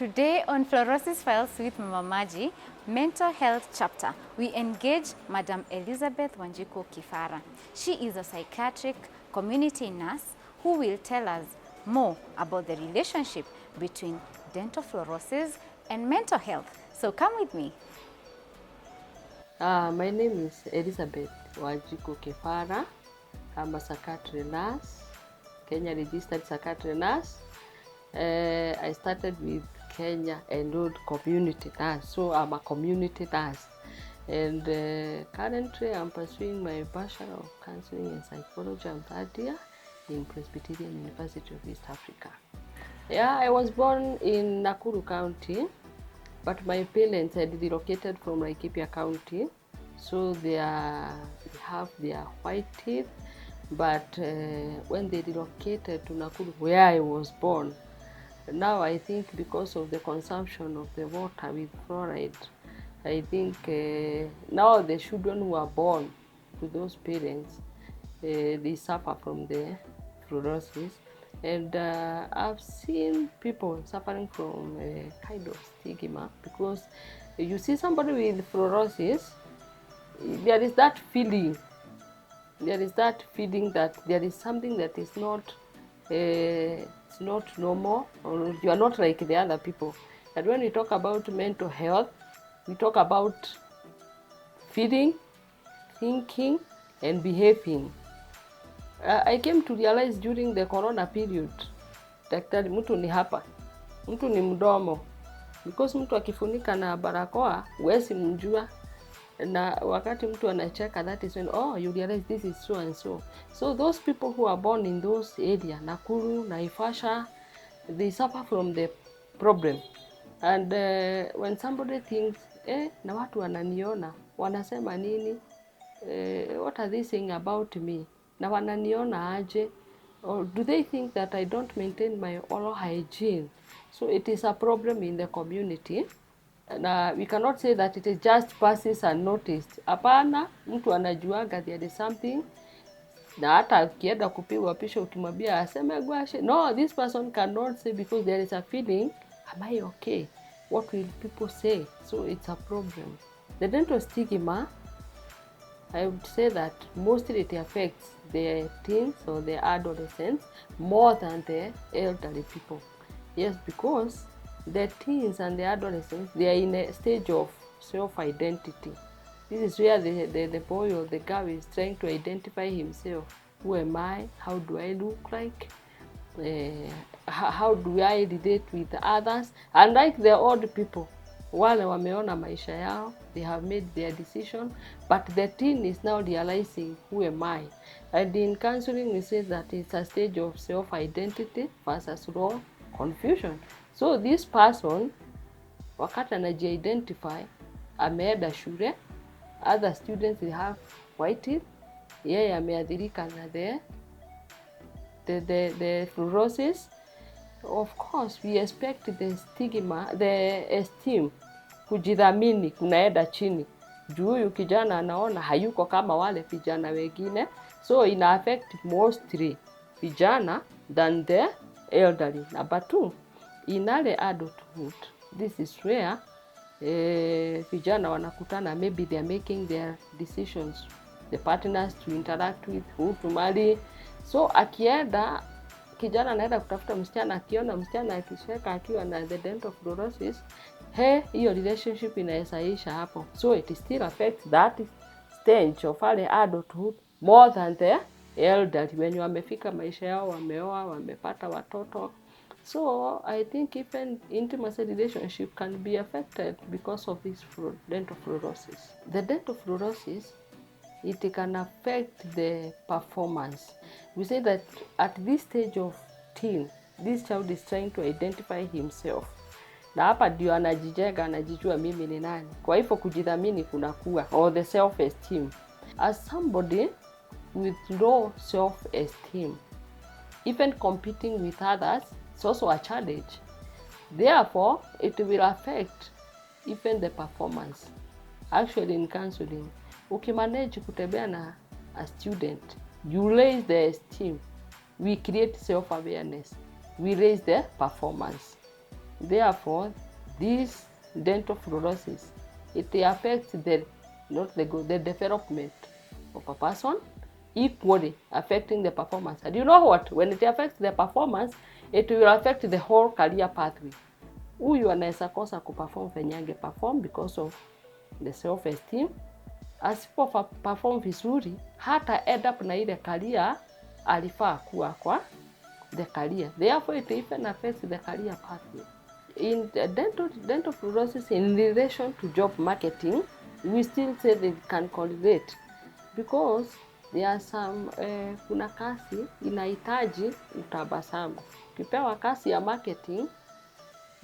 Today on Fluorosis Files with Mama Maji, Mental Health Chapter, we engage Madam Elizabth Kibaara. She is a psychiatric community nurse who will tell us more about the relationship between dental fluorosis and mental health. So come with me. My name is Elizabth Kibaara. I'm a psychiatric nurse, Kenya registered psychiatric nurse. I started with Kenya Enrolled Community Nurse, so I'm a community nurse. And currently I'm pursuing my Bachelor of Counseling and Psychology. I'm third year in Presbyterian University of East Africa. Yeah, I was born in Nakuru County, but my parents had relocated from Laikipia County, so they have their white teeth. But when they relocated to Nakuru, where I was born, now I think because of the consumption of the water with fluoride, I think now the children who are born to those parents, they suffer from the fluorosis. And I've seen people suffering from a kind of stigma, because you see somebody with fluorosis, there is that feeling. There is that feeling that there is something that is not it's not normal, or you are not like the other people. And when we talk about mental health, we talk about feeling, thinking, and behaving. I came to realize during the corona period, daktari, mtu ni hapa, mtu ni mdomo, because mtu akifunika na barakoa huwezi mjua, na wakati mtu anacheka, that is when you realize this is so and so. So those people who are born in those areas, Nakuru, Naivasha, they suffer from the problem. And when somebody thinks na watu wananiona, wanasema nini, what are they saying about me, na wananiona aje, or do they think that I don't maintain my oral hygiene? So it is a problem in the community. Na we cannot say that it just passes unnoticed. Hapana, mtu anajuaga there is something, na hata akienda kupigwa picha ukimwambia aseme gwashe, no, this person cannot say, because there is a feeling, am I okay? What will people say? So it's a problem. The dental stigma, I would say that mostly it affects the teens or the adolescents more than the elderly people. Yes, because the teens and the adolescents, they are in a stage of self-identity. This is where the boy or the girl is trying to identify himself. Who am I? How do I look like? How do I relate with others? And like the old people, wale wameona maisha yao, they have made their decision, but the teen is now realizing, who am I? And in counseling, we say that it's a stage of self-identity versus raw confusion. So this person, wakati anaji-identify, ameenda shule, other students they have white teeth, yeye ameadhirika na the fluorosis. Of course, we expect the stigma, the esteem, kujidhamini kunaenda chini. Juu huyu kijana anaona hayuko kama wale vijana wengine, so ina affect mostly vijana than the elderly. Number two, in early adulthood, this is where vijana wanakutana, maybe they are making their decisions, the partners to interact with, who to marry. So akienda, kijana anaenda kutafuta msichana, akiona msichana akisheka akiwa na the dental fluorosis, hiyo relationship inaisha hapo. So it still affects that stage of early adulthood more than the elderly, when wamefika maisha yao, wameoa, wamepata watoto. So I think even intimacy relationship can be affected because of this dental fluorosis. The dental fluorosis, it can affect the performance. We say that at this stage of teen, this child is trying to identify himself. Na hapa ndio anajijenga, anajijua mimi ni nani. Kwa hivyo kujidhamini kunakuwa, or the self-esteem. As somebody with low self-esteem, even competing with others, it's also a challenge. Therefore, it will affect even the performance. Actually, in counseling, ukimanage kutembea na a student, you raise the esteem. We create self-awareness. We raise the performance. Therefore, this dental fluorosis, it affects the development of a person equally, affecting the performance. And you know what? When it affects the performance, it will affect the whole career pathway. Huyu anaweza kosa kuperform venye angeperform because of the self esteem. Asipo perform vizuri, hata end up na ile career alifaa kuwa kwa the career. Therefore, it even affects the career pathway. In dental fluorosis in relation to job marketing, we still say they can correlate because there are some kuna kazi inahitaji utabasamu. Ukipewa kazi ya marketing,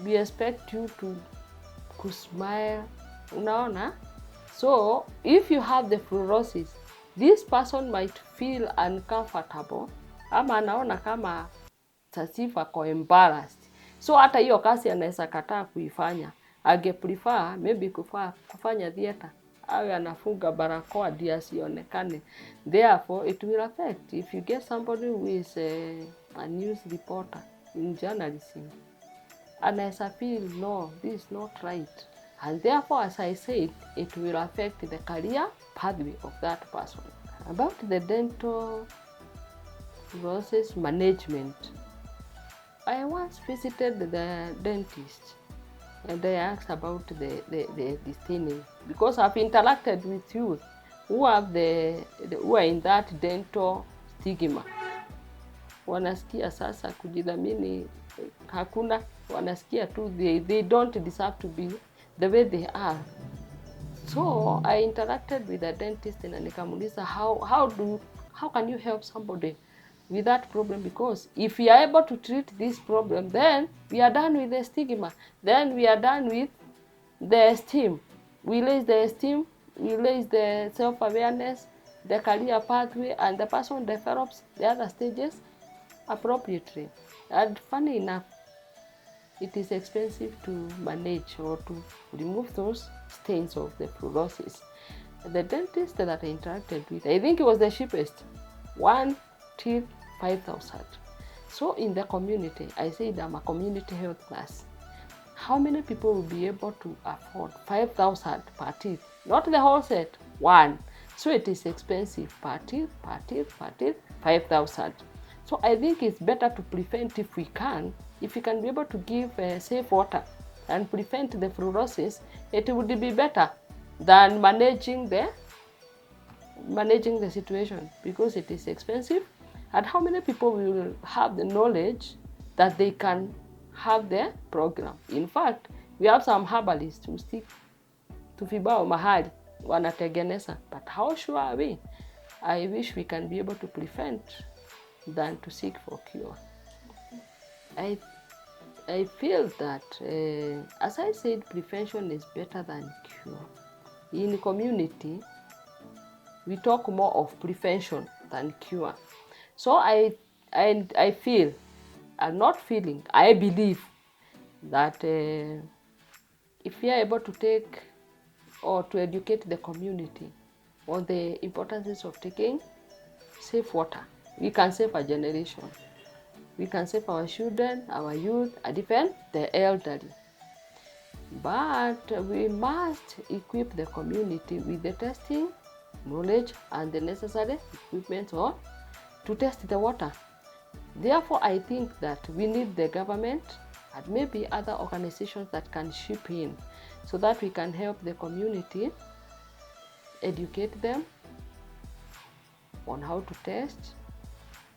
we expect you to smile. Unaona? So, if you have the fluorosis, this person might feel uncomfortable ama anaona kama tasifa ko embarrassed. So hata hiyo kazi anaweza kataa kuifanya. Prefer maybe kufanya theater. Awe anafunga barakoa ndio asionekane. Therefore, it will affect. If you get somebody who is a news reporter in journalism, anaweza feel, no, this is not right. And therefore, as I said, it will affect the career pathway of that person. About the dental fluorosis management, I once visited the dentist and I asked about the staining because I've interacted with youth who have who are in that dental stigma. Wanasikia sasa kujidhamini hakuna, wanasikia tu they don't deserve to be the way they are. So I interacted with a dentist and nikamuuliza how can you help somebody with that problem, because if we are able to treat this problem, then we are done with the stigma, then we are done with the esteem. We raise the esteem, we raise the self-awareness, the career pathway, and the person develops the other stages appropriately. And funny enough, it is expensive to manage or to remove those stains of the fluorosis. The dentist that I interacted with, I think it was the cheapest, 1 till 5,000. So in the community, I said I'm a community health nurse. How many people will be able to afford 5,000 per teeth? Not the whole set, one. So it is expensive per teeth, 5,000. So I think it's better to prevent if we can. If we can be able to give safe water and prevent the fluorosis, it would be better than managing the situation, because it is expensive. And how many people will have the knowledge that they can have the program? In fact, we have some herbalists who stick to vibao mahali wanatengeneza, but how sure are we? I wish we can be able to prevent than to seek for cure. I feel that, as I said, prevention is better than cure. In community, we talk more of prevention than cure. So I feel, I'm not feeling, I believe that if we are able to take or to educate the community on the importance of taking safe water, we can save a generation. We can save our children, our youth, and even the elderly. But we must equip the community with the testing knowledge and the necessary equipment to test the water. Therefore, I think that we need the government and maybe other organizations that can chip in so that we can help the community, educate them on how to test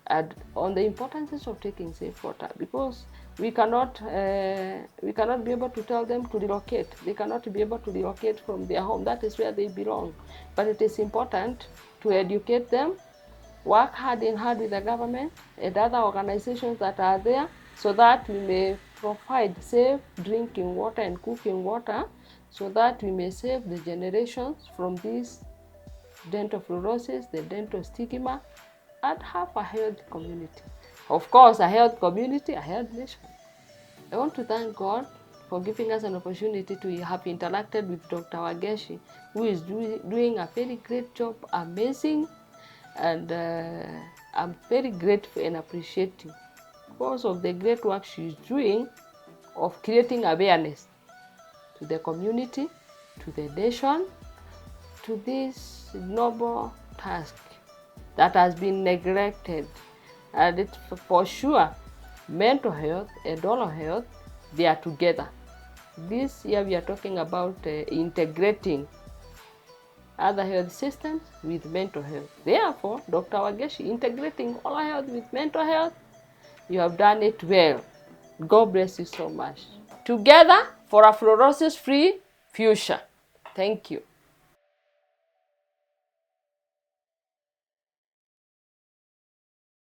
and on the importance of taking safe water, because we cannot be able to tell them to relocate. They cannot be able to relocate from their home. That is where they belong. But it is important to educate them, work hand in hand with the government and other organizations that are there, so that we may provide safe drinking water and cooking water, so that we may save the generations from this dental fluorosis, the dental stigma, and have a healthy community. Of course, a healthy community, a healthy nation. I want to thank God for giving us an opportunity to have interacted with Dr. Wageshi, who is doing a very great job, amazing, and I'm very grateful and appreciative because of the great work she's doing of creating awareness to the community, to the nation, to this noble task that has been neglected. And it's for sure, mental health and oral health, they are together. This year we are talking about integrating other health systems with mental health. Therefore, Dr. Wageshi, integrating oral health with mental health, you have done it well. God bless you so much. Together for a fluorosis-free future. Thank you.